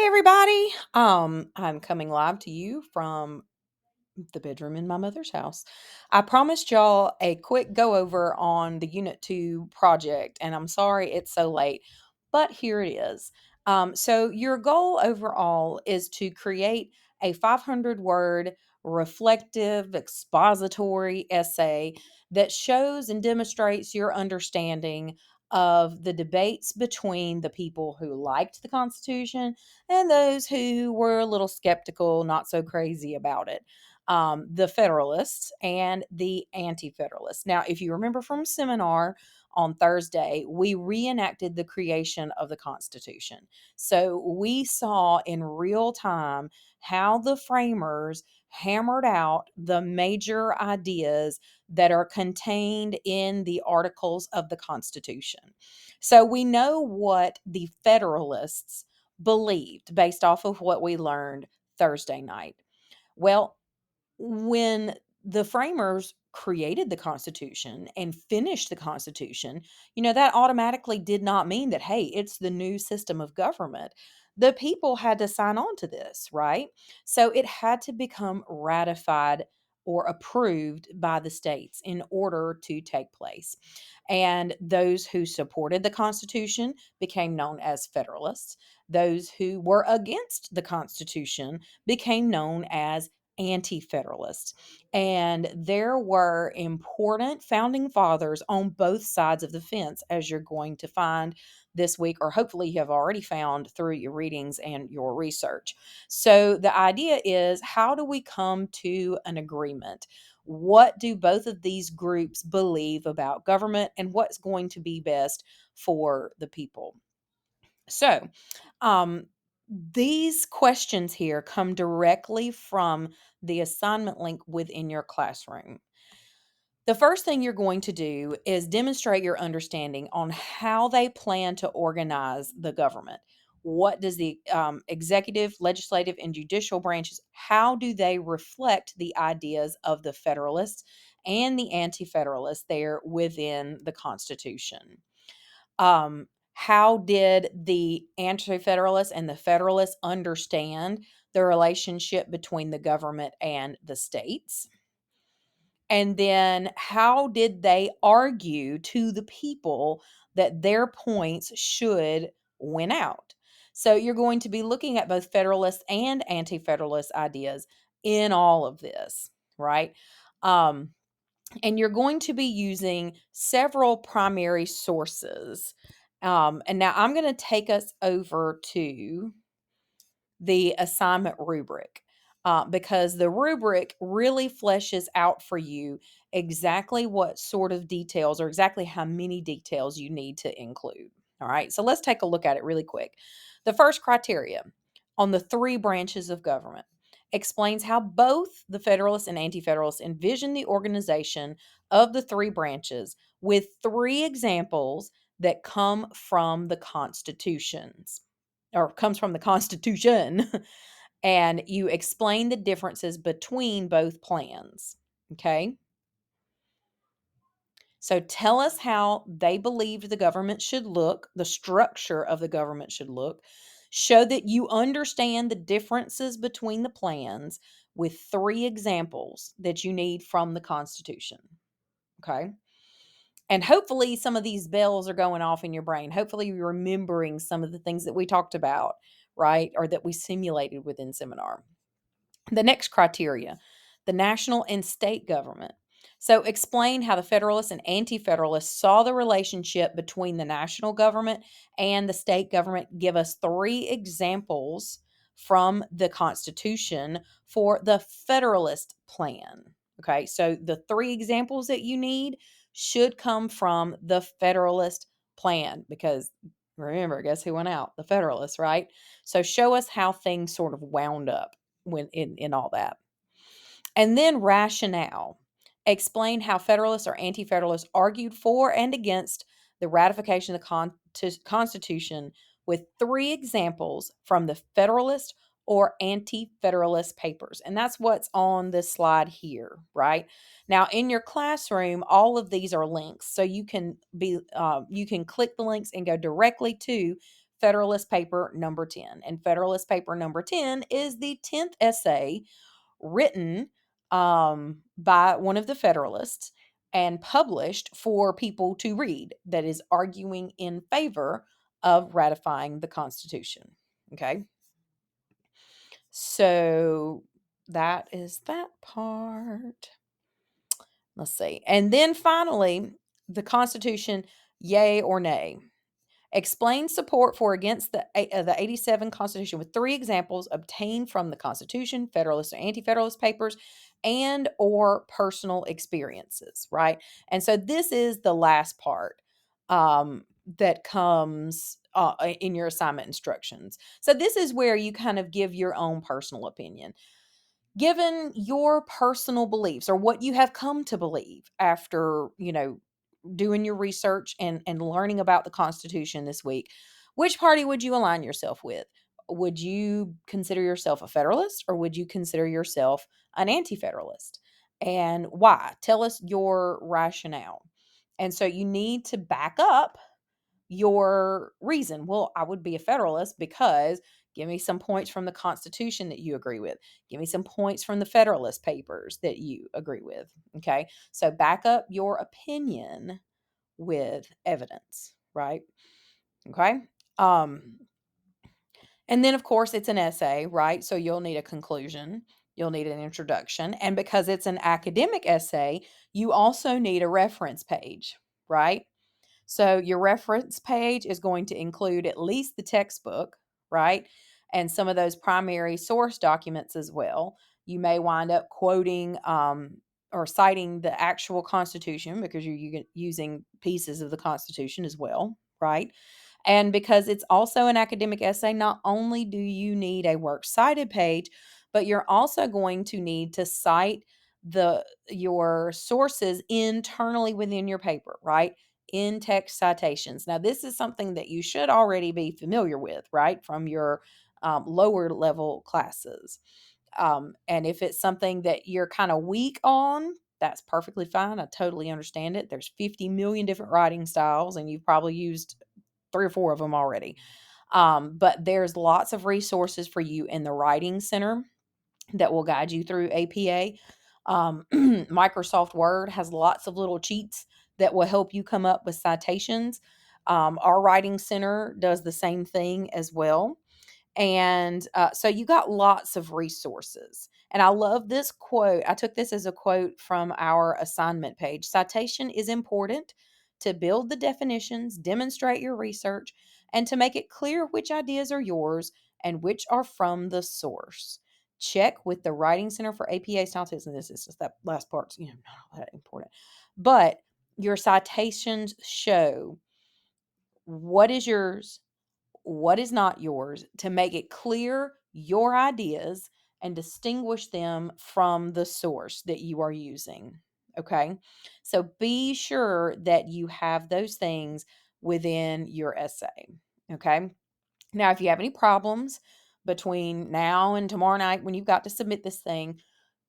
Hey everybody. I'm coming live to you from the bedroom in my mother's house. I promised y'all a quick go over on the Unit 2 project, and I'm sorry it's so late, but here it is. So, your goal overall is to create a 500 word reflective expository essay that shows and demonstrates your understanding of the debates between the people who liked the Constitution and those who were a little skeptical, not so crazy about it, the Federalists and the Anti Federalists. Now, if you remember from seminar on Thursday, we reenacted the creation of the Constitution. So we saw in real time how the framers hammered out the major ideas that are contained in the articles of the Constitution. So we know what the Federalists believed based off of what we learned Thursday night. Well, when the framers created the Constitution and finished the Constitution, that automatically did not mean that, hey, it's the new system of government. The people had to sign on to this, right? So it had to become ratified or approved by the states in order to take place. And those who supported the Constitution became known as Federalists. Those who were against the Constitution became known as Anti Federalists. And there were important founding fathers on both sides of the fence, as you're going to find this week, or hopefully you have already found through your readings and your research. So, the idea is, how do we come to an agreement? What do both of these groups believe about government, and what's going to be best for the people? So, um, these questions here come directly from the assignment link within your classroom. The first thing you're going to do is demonstrate your understanding on how they plan to organize the government. What does the executive, legislative, and judicial branches, how do they reflect the ideas of the Federalists and the Anti-Federalists there within the Constitution? How did the Anti-Federalists and the Federalists understand the relationship between the government and the states? And then how did they argue to the people that their points should win out? So you're going to be looking at both Federalist and Anti-Federalist ideas in all of this, right? Um, and you're going to be using several primary sources. And now I'm going to take us over to the assignment rubric, because the rubric really fleshes out for you exactly what sort of details or exactly how many details you need to include. All right, so let's take a look at it really quick. The first criteria on the three branches of government explains how both the Federalists and Anti Federalists envision the organization of the three branches, with three examples that come from the constitutions, or comes from the Constitution, and you explain the differences between both plans. Okay. So tell us how they believed the government should look, the structure of the government should look. Show that you understand the differences between the plans with three examples that you need from the Constitution. Okay. And hopefully, some of these bells are going off in your brain. Hopefully, you're remembering some of the things that we talked about, right? Or that we simulated within seminar. The next criteria, the national and state government. So, explain how the Federalists and Anti Federalists saw the relationship between the national government and the state government. Give us three examples from the Constitution for the Federalist plan. Okay, so the three examples that you need should come from the Federalist plan, because remember, guess who went out? The Federalists, right? So, show us how things sort of wound up when in all that. And then rationale. Explain how Federalists or Anti Federalists argued for and against the ratification of the Constitution, with three examples from the Federalist or Anti Federalist papers. And that's what's on this slide here, right? Now, in your classroom, all of these are links. So you can click the links and go directly to Federalist paper number 10. And Federalist paper number 10 is the 10th essay written by one of the Federalists and published for people to read that is arguing in favor of ratifying the Constitution. Okay. So that is that part. Let's see. And then finally, the Constitution, yay or nay. Explain support for against the 87 Constitution with 3 examples obtained from the Constitution, Federalist or Anti-Federalist papers, and or personal experiences, right? And so this is the last part that comes in your assignment instructions. So this is where you kind of give your own personal opinion. Given your personal beliefs or what you have come to believe after, doing your research and learning about the Constitution this week, which party would you align yourself with? Would you consider yourself a Federalist or would you consider yourself an Anti-Federalist? And why? Tell us your rationale. And so you need to back up your reason. Well, I would be a Federalist because give me some points from the Constitution that you agree with. Give me some points from the Federalist papers that you agree with. Okay. So back up your opinion with evidence, right? Okay. Um, and then, of course, it's an essay, right? So you'll need a conclusion, you'll need an introduction. And because it's an academic essay, you also need a reference page, right? So your reference page is going to include at least the textbook, right? And some of those primary source documents as well. You may wind up quoting or citing the actual Constitution because you're using pieces of the Constitution as well, right? And because it's also an academic essay, not only do you need a works cited page, but you're also going to need to cite your sources internally within your paper, right? In text citations. Now, this is something that you should already be familiar with, right, from your lower level classes. And if it's something that you're kind of weak on, that's perfectly fine. I totally understand it. There's 50 million different writing styles, and you've probably used 3 or 4 of them already. But there's lots of resources for you in the Writing Center that will guide you through APA. Microsoft Word has lots of little cheats that will help you come up with citations. Our Writing Center does the same thing as well. And so you got lots of resources. And I love this quote. I took this as a quote from our assignment page. Citation is important to build the definitions, demonstrate your research, and to make it clear which ideas are yours and which are from the source. Check with the Writing Center for APA style tips. And this is just that last part's not all that important. But your citations show what is yours, what is not yours, to make it clear your ideas and distinguish them from the source that you are using. Okay. So be sure that you have those things within your essay. Okay. Now, if you have any problems between now and tomorrow night when you've got to submit this thing,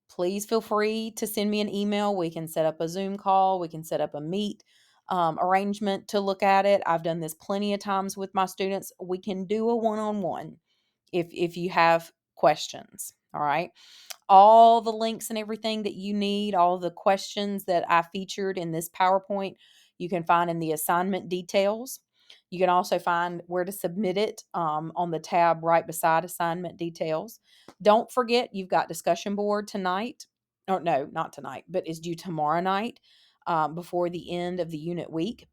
please feel free to send me an email. We can set up a Zoom call. We can set up a meet arrangement to look at it. I've done this plenty of times with my students. We can do a one-on-one if you have questions. All right. All the links and everything that you need, all the questions that I featured in this PowerPoint, you can find in the assignment details. You can also find where to submit it on the tab right beside assignment details. Don't forget, you've got discussion board tonight. Oh, no, not tonight, but it's due tomorrow night before the end of the unit week.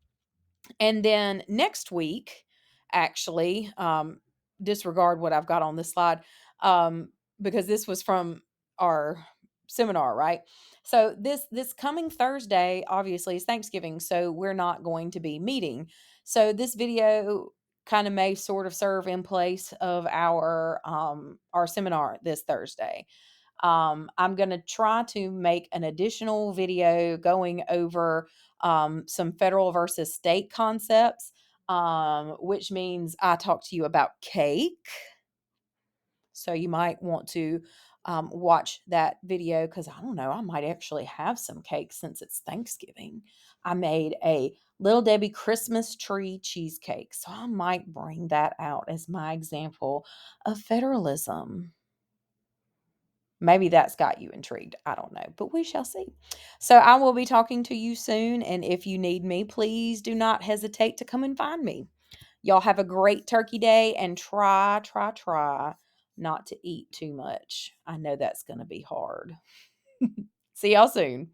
And then next week, actually, disregard what I've got on this slide because this was from our seminar, right? So this coming Thursday, obviously, is Thanksgiving, so we're not going to be meeting. So this video kind of may sort of serve in place of our seminar this Thursday. I'm going to try to make an additional video going over some federal versus state concepts, which means I talk to you about cake. So you might want to watch that video because I don't know, I might actually have some cake since it's Thanksgiving. I made a Little Debbie Christmas tree cheesecake, so I might bring that out as my example of federalism. Maybe that's got you intrigued. I don't know, but we shall see. So I will be talking to you soon. And if you need me, please do not hesitate to come and find me. Y'all have a great turkey day and try not to eat too much. I know that's going to be hard. See y'all soon.